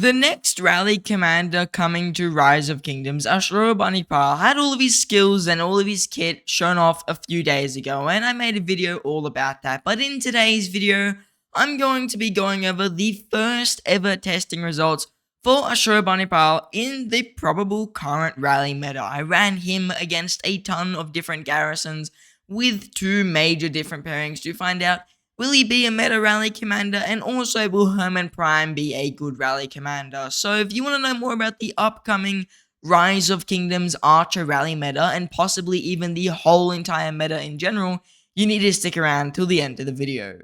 The next rally commander coming to Rise of Kingdoms, Ashurbanipal, had all of his skills and all of his kit shown off a few days ago, and I made a video all about that. But in today's video, I'm going to be going over the first ever testing results for Ashurbanipal in the probable current rally meta. I ran him against a ton of different garrisons with two major different pairings to find out, will he be a meta rally commander, and also will Hermann Prime be a good rally commander? So if you want to know more about the upcoming Rise of Kingdoms Archer rally meta, and possibly even the whole entire meta in general, you need to stick around till the end of the video.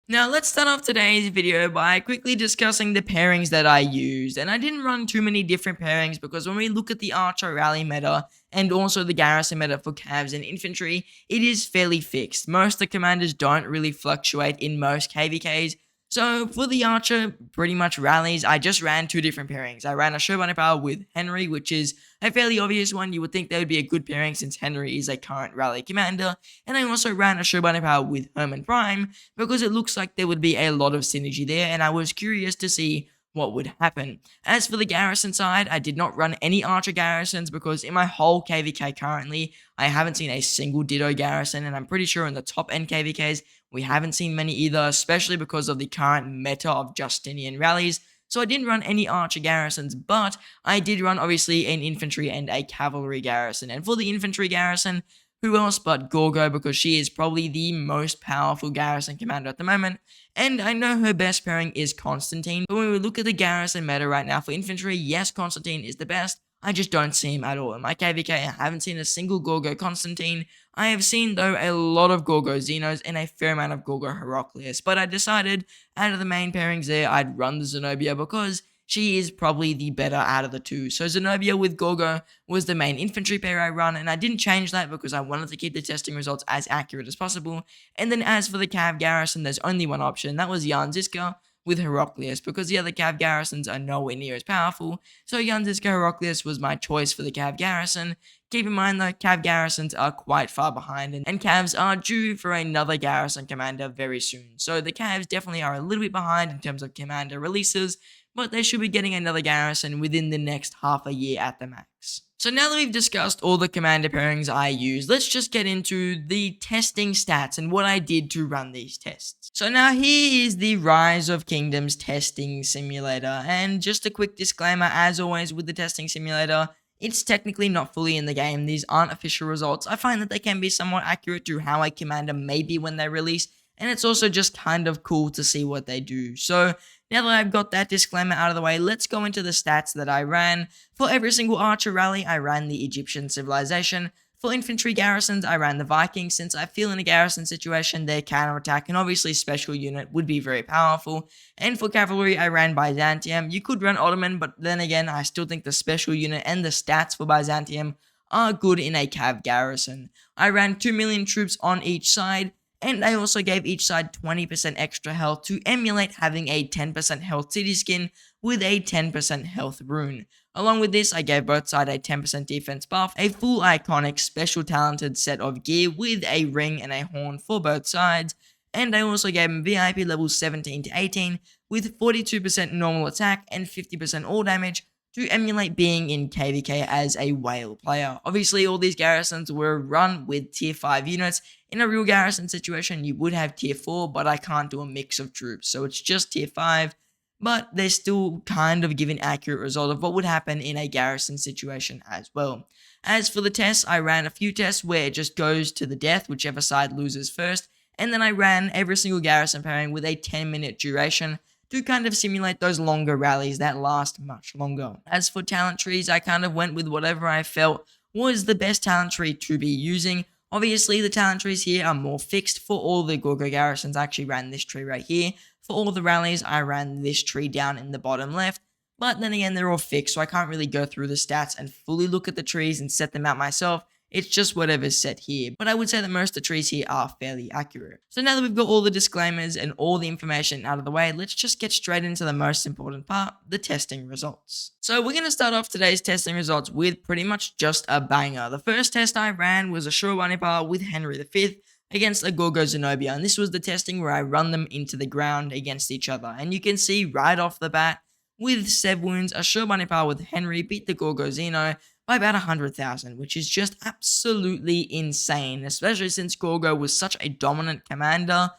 Now let's start off today's video by quickly discussing the pairings that I used, and I didn't run too many different pairings because when we look at the Archer rally meta and also the garrison meta for Cavs and infantry, it is fairly fixed. Most of the commanders don't really fluctuate in most KVKs, so for the Archer pretty much rallies, I just ran two different pairings. I ran Ashurbanipal with Henry, which is a fairly obvious one. You would think that would be a good pairing since Henry is a current rally commander. And I also ran Ashurbanipal with Hermann Prime because it looks like there would be a lot of synergy there, and I was curious to see what would happen. As for the garrison side, I did not run any Archer garrisons because in my whole KVK currently, I haven't seen a single Ditto garrison, and I'm pretty sure in the top end KVKs, we haven't seen many either, especially because of the current meta of Justinian rallies. So I didn't run any Archer garrisons, but I did run obviously an infantry and a cavalry garrison. And for the infantry garrison, who else but Gorgo, because she is probably the most powerful garrison commander at the moment, and I know her best pairing is Constantine. But when we look at the garrison meta right now for infantry, yes, Constantine is the best. I just don't see him at all. In my KVK, I haven't seen a single Gorgo Constantine. I have seen, though, a lot of Gorgo Xenos and a fair amount of Gorgo Heraclius. But I decided, out of the main pairings there, I'd run the Zenobia because she is probably the better out of the two. So Zenobia with Gorgo was the main infantry pair I run, and I didn't change that because I wanted to keep the testing results as accurate as possible. And then as for the Cav garrison, there's only one option. That was Jan Ziska with Heraclius, because the other Cav garrisons are nowhere near as powerful. So Jan Ziska Heraclius was my choice for the Cav garrison. Keep in mind though, Cav garrisons are quite far behind, and Cavs are due for another garrison commander very soon. So the Cavs definitely are a little bit behind in terms of commander releases, but they should be getting another garrison within the next half a year at the max. So now that we've discussed all the commander pairings I use, let's just get into the testing stats and what I did to run these tests. So now here is the Rise of Kingdoms testing simulator, and just a quick disclaimer, as always with the testing simulator, it's technically not fully in the game. These aren't official results. I find that they can be somewhat accurate to how a commander may be when they release, and it's also just kind of cool to see what they do. So now that I've got that disclaimer out of the way, let's go into the stats that I ran. For every single Archer rally, I ran the Egyptian civilization. For infantry garrisons, I ran the Vikings, since I feel in a garrison situation, their counterattack and obviously special unit would be very powerful. And for cavalry, I ran Byzantium. You could run Ottoman, but then again, I still think the special unit and the stats for Byzantium are good in a Cav garrison. I ran 2 million troops on each side, and I also gave each side 20% extra health to emulate having a 10% health city skin with a 10% health rune. Along with this, I gave both sides a 10% defense buff, a full iconic special talented set of gear with a ring and a horn for both sides, and I also gave them VIP levels 17 to 18 with 42% normal attack and 50% all damage to emulate being in KVK as a whale player. Obviously, all these garrisons were run with tier 5 units. In a real garrison situation, you would have tier 4, but I can't do a mix of troops, so it's just tier 5. But they're still kind of giving accurate result of what would happen in a garrison situation as well. As for the tests, I ran a few tests where it just goes to the death, whichever side loses first, and then I ran every single garrison pairing with a 10-minute duration to kind of simulate those longer rallies that last much longer. As for talent trees, I kind of went with whatever I felt was the best talent tree to be using. Obviously, the talent trees here are more fixed. For all the Gorgo garrisons, I actually ran this tree right here. For all the rallies, I ran this tree down in the bottom left. But then again, they're all fixed, so I can't really go through the stats and fully look at the trees and set them out myself. It's just whatever's set here. But I would say that most of the trees here are fairly accurate. So now that we've got all the disclaimers and all the information out of the way, let's just get straight into the most important part, the testing results. So we're going to start off today's testing results with pretty much just a banger. The first test I ran was Ashurbanipal with Henry V. against a Gorgo Zenobia, and this was the testing where I run them into the ground against each other. And you can see right off the bat, with 7 wounds, Ashurbanipal with Henry beat the Gorgo Zeno by about 100,000, which is just absolutely insane, especially since Gorgo was such a dominant commander.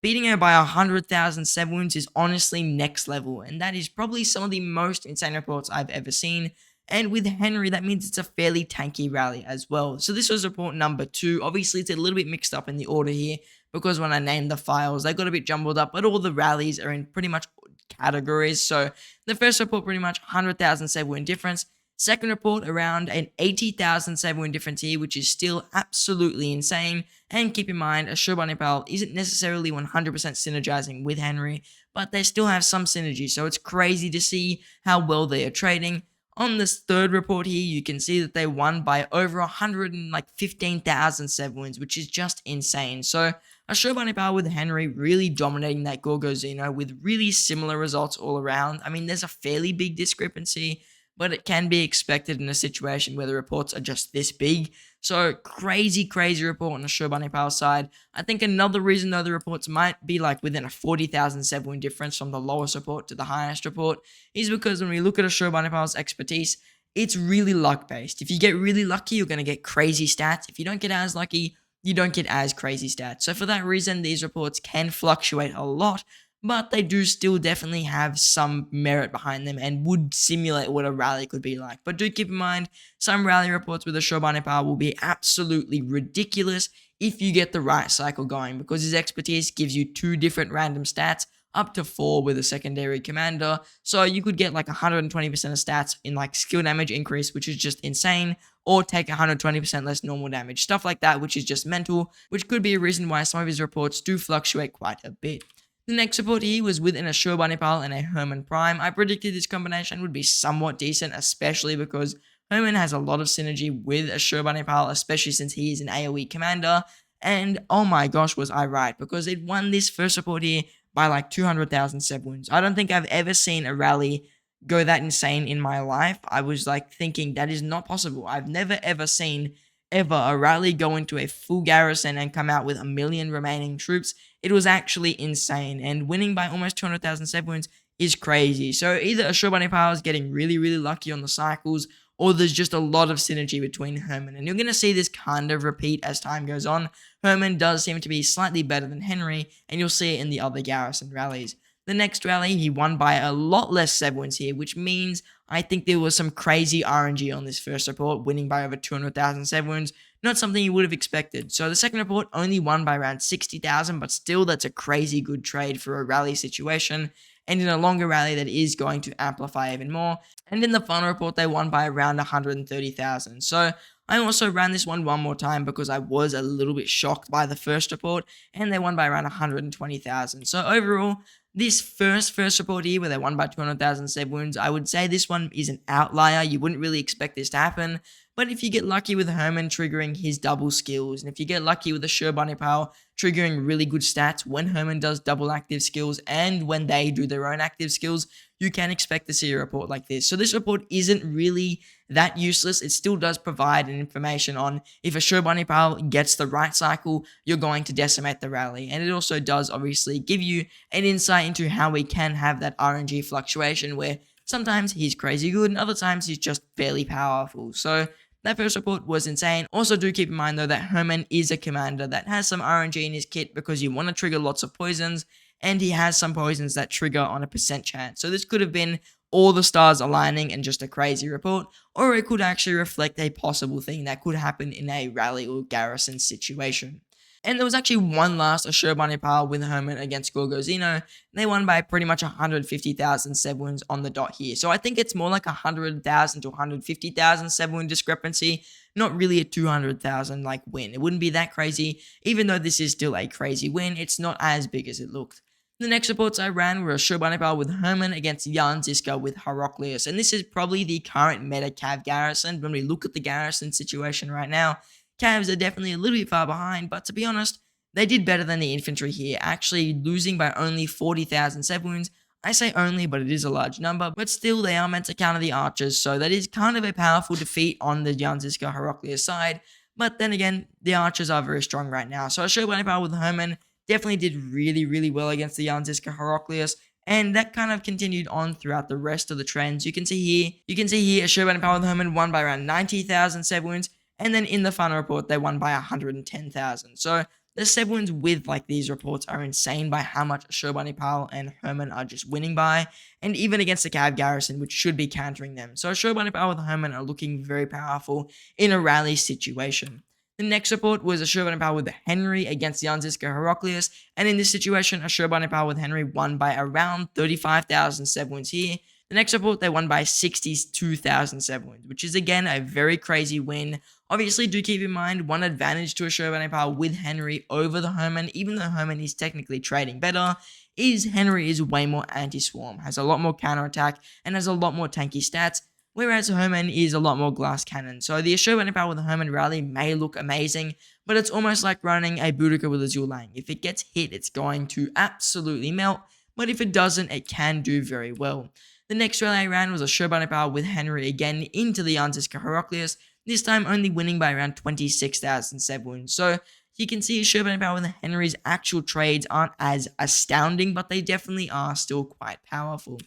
Beating her by 100,000 7 wounds is honestly next level, and that is probably some of the most insane reports I've ever seen. And with Henry, that means it's a fairly tanky rally as well. So this was report number 2. Obviously, it's a little bit mixed up in the order here because when I named the files, they got a bit jumbled up, but all the rallies are in pretty much categories. So the first report, pretty much 100,000 7 wound difference. Second report, around an 80,000 7 wound difference here, which is still absolutely insane. And keep in mind, Ashurbanipal isn't necessarily 100% synergizing with Henry, but they still have some synergy, so it's crazy to see how well they are trading. On this third report here, you can see that they won by over 115,000 7 wins, which is just insane. So Ashurbanipal with Henry really dominating that Gorgo Zeno with really similar results all around. I mean, there's a fairly big discrepancy, but it can be expected in a situation where the reports are just this big. So crazy report on the Ashurbanipal side. I think another reason though the reports might be like within a 40,000 7 win difference from the lowest report to the highest report is because when we look at Ashurbanipal's expertise, it's really luck based. If you get really lucky, you're going to get crazy stats. If you don't get as lucky, you don't get as crazy stats. So for that reason, these reports can fluctuate a lot, but they do still definitely have some merit behind them and would simulate what a rally could be like. But do keep in mind, some rally reports with Ashurbanipal will be absolutely ridiculous if you get the right cycle going, because his expertise gives you 2 different random stats, up to 4 with a secondary commander. So you could get like 120% of stats in like skill damage increase, which is just insane, or take 120% less normal damage, stuff like that, which is just mental, which could be a reason why some of his reports do fluctuate quite a bit. The next support here was with an Ashurbanipal and a Hermann Prime. I predicted this combination would be somewhat decent, especially because Hermann has a lot of synergy with Ashurbanipal, especially since he is an AoE commander. And oh my gosh, was I right, because it won this first support here by like 200,000 7 wounds. I don't think I've ever seen a rally go that insane in my life. I was like thinking that is not possible. I've never ever seen a rally go into a full garrison and come out with 1 million remaining troops. It was actually insane, and winning by almost 200,000 7 wounds is crazy. So either Ashurbanipal is getting really lucky on the cycles, or there's just a lot of synergy between Hermann, and you're going to see this kind of repeat as time goes on. Hermann does seem to be slightly better than Henry, and you'll see it in the other garrison rallies. The next rally, he won by a lot less 7 wins here, which means I think there was some crazy RNG on this first report, winning by over 200,000 7 wins. Not something you would have expected. So the second report only won by around 60,000, but still that's a crazy good trade for a rally situation. And in a longer rally, that is going to amplify even more. And in the final report, they won by around 130,000. So I also ran this one more time because I was a little bit shocked by the first report, and they won by around 120,000. So overall, this first report here where they won by 200,000 7 wounds, I would say this one is an outlier. You wouldn't really expect this to happen. But if you get lucky with Hermann triggering his double skills, and if you get lucky with Ashurbanipal triggering really good stats when Hermann does double active skills and when they do their own active skills, you can expect to see a report like this. So this report isn't really that useless. It still does provide an information on if Ashurbanipal gets the right cycle, you're going to decimate the rally. And it also does obviously give you an insight into how we can have that RNG fluctuation where sometimes he's crazy good and other times he's just fairly powerful. So that first report was insane. Also do keep in mind though that Hermann is a commander that has some RNG in his kit because you want to trigger lots of poisons, and he has some poisons that trigger on a % chance. So this could have been all the stars aligning and just a crazy report, or it could actually reflect a possible thing that could happen in a rally or garrison situation. And there was actually one last Ashurbanipal with Hermann against Gorgo Zeno. They won by pretty much 150,000 7 wins on the dot here. So I think it's more like 100,000 to 150,000 7 win discrepancy, not really a 200,000 like win. It wouldn't be that crazy, even though this is still a crazy win. It's not as big as it looked. The next reports I ran were Ashurbanipal with Hermann against Jan Ziska with Heraclius, and this is probably the current meta Cav garrison. When we look at the garrison situation right now, Cavs are definitely a little bit far behind, but to be honest, they did better than the infantry here, actually losing by only 40,000 7 wounds. I say only, but it is a large number, but still they are meant to counter the archers, so that is kind of a powerful defeat on the Jan Ziska Heraclius side. But then again, the archers are very strong right now. So Ashurbanipal with Herman definitely did really, really well against the Yanziska Heraclius. And that kind of continued on throughout the rest of the trends. You can see here Ashurbanipal with Herman won by around 90,000 Seb wounds. And then in the final report, they won by 110,000. So the Seb wounds with like these reports are insane by how much Ashurbanipal and Herman are just winning by. And even against the Cav garrison, which should be countering them. So Ashurbanipal with Herman are looking very powerful in a rally situation. The next report was Ashurbanipal with Henry against the Yanziska Heraclius, and in this situation, Ashurbanipal with Henry won by around 35,000 Seb wounds here. The next report, they won by 62,000 Seb wounds, which is again a very crazy win. Obviously, do keep in mind one advantage to Ashurbanipal with Henry over the Herman, even though Herman is technically trading better, is Henry is way more anti-swarm, has a lot more counterattack, and has a lot more tanky stats. Whereas Herman is a lot more glass cannon. So the Ashurbanipal with the Herman rally may look amazing, but it's almost like running a Boudica with a Zulang. If it gets hit, it's going to absolutely melt, but if it doesn't, it can do very well. The next rally I ran was Ashurbanipal with Henry again into the Yanziska Heraclius, this time only winning by around 26,000 Seb wounds. So you can see Ashurbanipal with Henry's actual trades aren't as astounding, but they definitely are still quite powerful.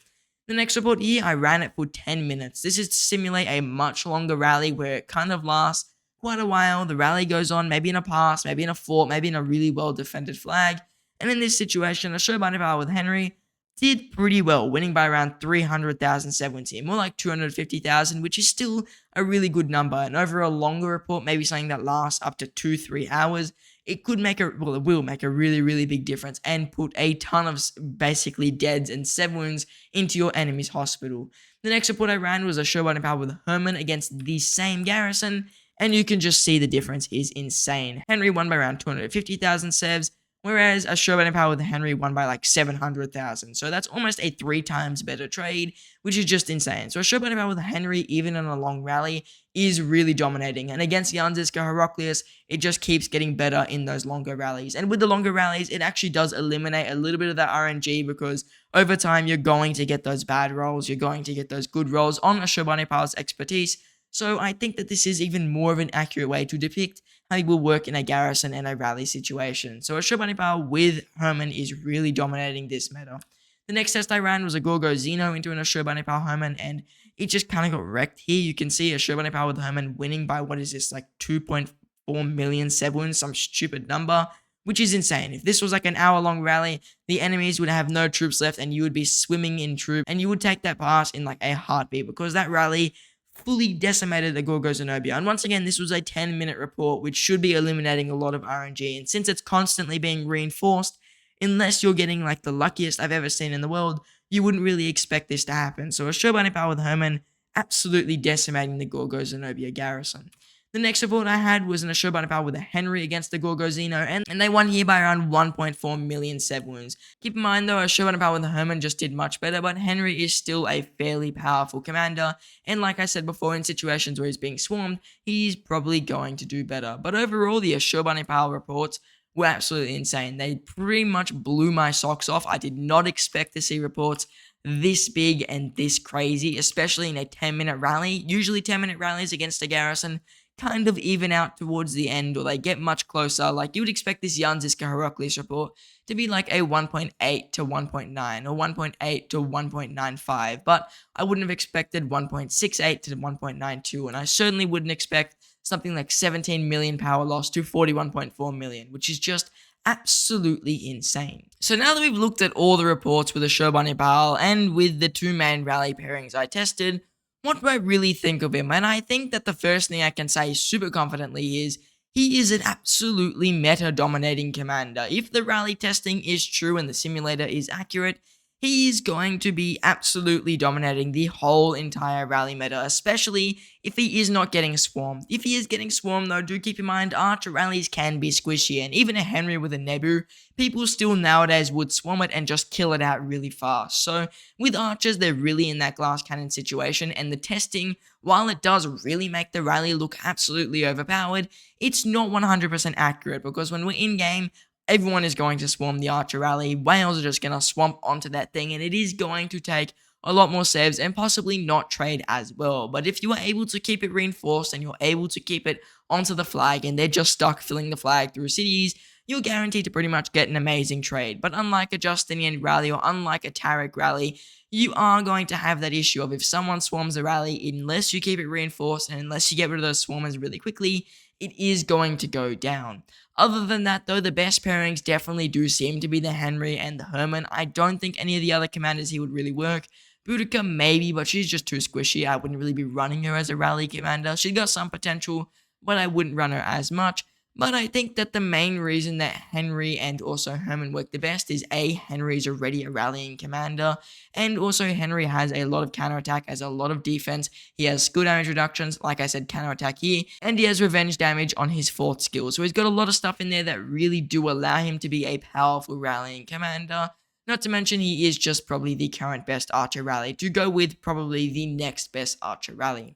The next report here, I ran it for 10 minutes. This is to simulate a much longer rally where it kind of lasts quite a while. The rally goes on maybe in a pass, maybe in a fort, maybe in a really well-defended flag. And in this situation, Ashurbanipal with Henry did pretty well, winning by around 300,000 Seb wounds here, more like 250,000, which is still a really good number. And over a longer report, maybe something that lasts up to 2-3 hours, it could make it will make a really, really big difference and put a ton of basically deads and Seb wounds into your enemy's hospital. The next report I ran was Ashurbanipal with Herman against the same garrison, and you can just see the difference is insane. Henry won by around 250,000 Sebs, whereas Ashurbanipal with Henry won by like 700,000. So that's almost a 3 times better trade, which is just insane. So Ashurbanipal with Henry, even in a long rally, is really dominating. And against Yanziska Heraclius, it just keeps getting better in those longer rallies. And with the longer rallies, it actually does eliminate a little bit of that RNG because over time, you're going to get those bad rolls. You're going to get those good rolls on Ashurbanipal's expertise. So I think that this is even more of an accurate way to depict how he will work in a garrison and a rally situation. So Ashurbanipal with Herman is really dominating this meta. The next test I ran was a Gorgo Zeno into an Ashurbanipal Herman, and it just kind of got wrecked here. You can see Ashurbanipal with Herman winning by, what is this, like 2.4 million Seb wounds, some stupid number, which is insane. If this was like an hour-long rally, the enemies would have no troops left, and you would be swimming in troops, and you would take that pass in like a heartbeat, because that rally fully decimated the Gorgo Zenobia. And once again, this was a 10-minute report, which should be eliminating a lot of RNG. And since it's constantly being reinforced, unless you're getting like the luckiest I've ever seen in the world, you wouldn't really expect this to happen. So Ashurbanipal with Herman absolutely decimating the Gorgo Zenobia garrison. The next report I had was an Ashurbanipal with a Henry against the Gorgo Zeno, and they won here by around 1.4 million Seb wounds. Keep in mind though, Ashurbanipal with Herman just did much better, but Henry is still a fairly powerful commander, and like I said before, in situations where he's being swarmed, he's probably going to do better. But overall, the Ashurbanipal reports were absolutely insane. They pretty much blew my socks off. I did not expect to see reports this big and this crazy, especially in a 10-minute rally. Usually 10-minute rallies against a garrison kind of even out towards the end, or they get much closer. Like you would expect this Yanziska Heraclius report to be like a 1.8 to 1.9 or 1.8 to 1.95, but I wouldn't have expected 1.68 to 1.92, and I certainly wouldn't expect something like 17 million power loss to 41.4 million, which is just absolutely insane. So now that we've looked at all the reports with Ashurbanipal and with the 2 main rally pairings I tested, what do I really think of him? And I think that the first thing I can say super confidently is he is an absolutely meta-dominating commander. If the rally testing is true and the simulator is accurate, he is going to be absolutely dominating the whole entire rally meta, especially if he is not getting swarmed. If he is getting swarmed though, do keep in mind archer rallies can be squishy, and even a Henry with a Nebu, people still nowadays would swarm it and just kill it out really fast. So with archers, they're really in that glass cannon situation, and the testing, while it does really make the rally look absolutely overpowered, it's not 100% accurate, because when we're in game, everyone is going to swarm the archer rally. Whales are just going to swamp onto that thing, and it is going to take a lot more saves, and possibly not trade as well. But if you are able to keep it reinforced and you're able to keep it onto the flag and they're just stuck filling the flag through cities, you're guaranteed to pretty much get an amazing trade. But unlike a Justinian rally or unlike a Tariq rally, you are going to have that issue of if someone swarms a rally, unless you keep it reinforced and unless you get rid of those swarmers really quickly, it is going to go down. Other than that though, the best pairings definitely do seem to be the Henry and the Herman. I don't think any of the other commanders here would really work. Boudica maybe, but she's just too squishy. I wouldn't really be running her as a rally commander. She's got some potential, but I wouldn't run her as much. But I think that the main reason that Henry and also Herman work the best is A, Henry is already a rallying commander, and also Henry has a lot of counterattack, has a lot of defense, he has skill damage reductions, like I said, counterattack here, and he has revenge damage on his 4th skill. So he's got a lot of stuff in there that really do allow him to be a powerful rallying commander. Not to mention he is just probably the current best archer rally to go with probably the next best archer rally.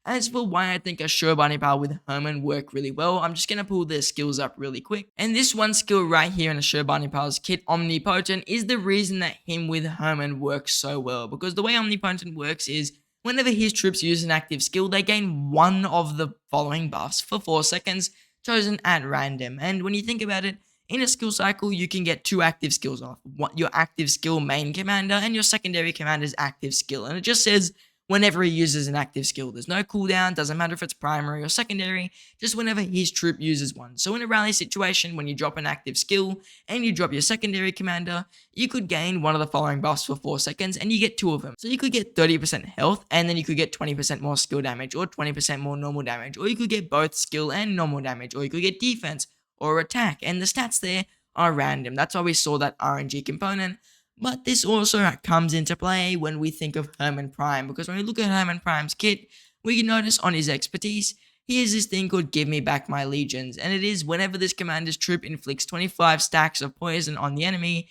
As for why I think Ashurbanipal with Herman work really well, I'm just going to pull their skills up really quick. And this one skill right here in Ashurbanipal's kit, Omnipotent, is the reason that him with Herman works so well. Because the way Omnipotent works is, whenever his troops use an active skill, they gain one of the following buffs for 4 seconds, chosen at random. And when you think about it, in a skill cycle, you can get 2 active skills off. Your active skill main commander and your secondary commander's active skill. And it just says, whenever he uses an active skill. There's no cooldown, doesn't matter if it's primary or secondary, just whenever his troop uses one. So in a rally situation, when you drop an active skill and you drop your secondary commander, you could gain one of the following buffs for 4 seconds and you get 2 of them. So you could get 30% health and then you could get 20% more skill damage or 20% more normal damage, or you could get both skill and normal damage, or you could get defense or attack, and the stats there are random. That's why we saw that RNG component. But this also comes into play when we think of Herman Prime, because when we look at Herman Prime's kit, we can notice on his expertise, he has this thing called Give Me Back My Legions, and it is whenever this commander's troop inflicts 25 stacks of poison on the enemy,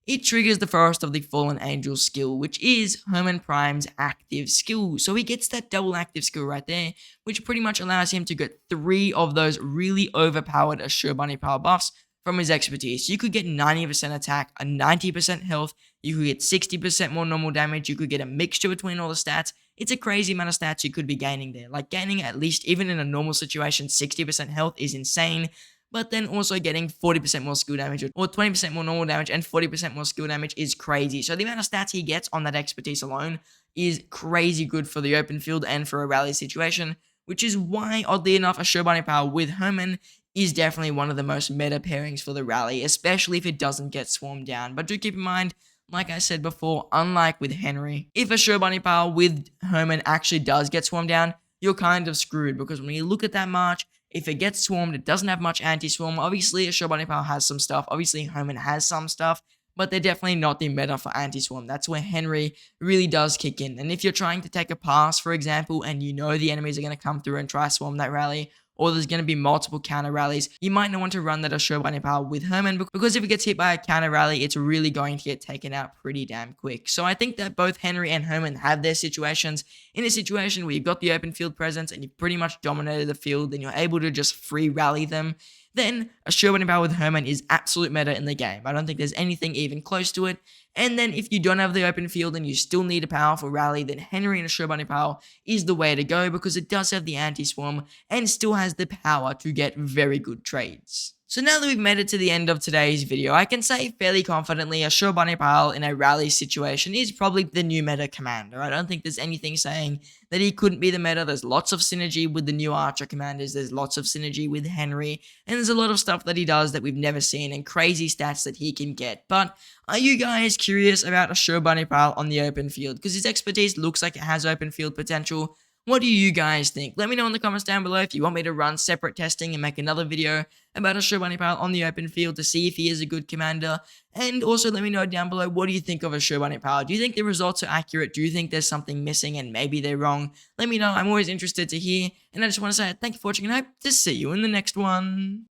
it triggers the Forest of the Fallen Angels skill, which is Herman Prime's active skill. So he gets that double active skill right there, which pretty much allows him to get 3 of those really overpowered Ashurbanipal buffs from his expertise. You could get 90% attack, a 90% health, you could get 60% more normal damage, you could get a mixture between all the stats. It's a crazy amount of stats you could be gaining there. Like gaining at least, even in a normal situation, 60% health is insane. But then also getting 40% more skill damage or 20% more normal damage and 40% more skill damage is crazy. So the amount of stats he gets on that expertise alone is crazy good for the open field and for a rally situation, which is why, oddly enough, Ashurbanipal with Herman is definitely one of the most meta pairings for the rally, especially if it doesn't get swarmed down. But do keep in mind, like I said before, unlike with Henry, if Ashurbanipal with Herman actually does get swarmed down, you're kind of screwed, because when you look at that march, if it gets swarmed, it doesn't have much anti-swarm. Obviously, Ashurbanipal has some stuff. Obviously, Herman has some stuff, but they're definitely not the meta for anti-swarm. That's where Henry really does kick in. And if you're trying to take a pass, for example, and you know the enemies are going to come through and try swarm that rally, or there's going to be multiple counter rallies, you might not want to run that Ashurbanipal with Herman, because if it gets hit by a counter rally, it's really going to get taken out pretty damn quick. So I think that both Henry and Herman have their situations. In a situation where you've got the open field presence and you've pretty much dominated the field and you're able to just free rally them, then Ashurbanipal with Herman is absolute meta in the game. I don't think there's anything even close to it. And then if you don't have the open field and you still need a powerful rally, then Henry and Ashurbanipal is the way to go, because it does have the anti-swarm and still has the power to get very good trades. So now that we've made it to the end of today's video, I can say fairly confidently Ashurbanipal in a rally situation is probably the new meta commander. I don't think there's anything saying that he couldn't be the meta. There's lots of synergy with the new archer commanders, there's lots of synergy with Henry, and there's a lot of stuff that he does that we've never seen and crazy stats that he can get. But are you guys curious about Ashurbanipal on the open field? Because his expertise looks like it has open field potential. What do you guys think? Let me know in the comments down below if you want me to run separate testing and make another video about Ashurbanipal on the open field to see if he is a good commander. And also let me know down below, what do you think of Ashurbanipal? Do you think the results are accurate? Do you think there's something missing and maybe they're wrong? Let me know. I'm always interested to hear. And I just want to say thank you for watching and I hope to see you in the next one.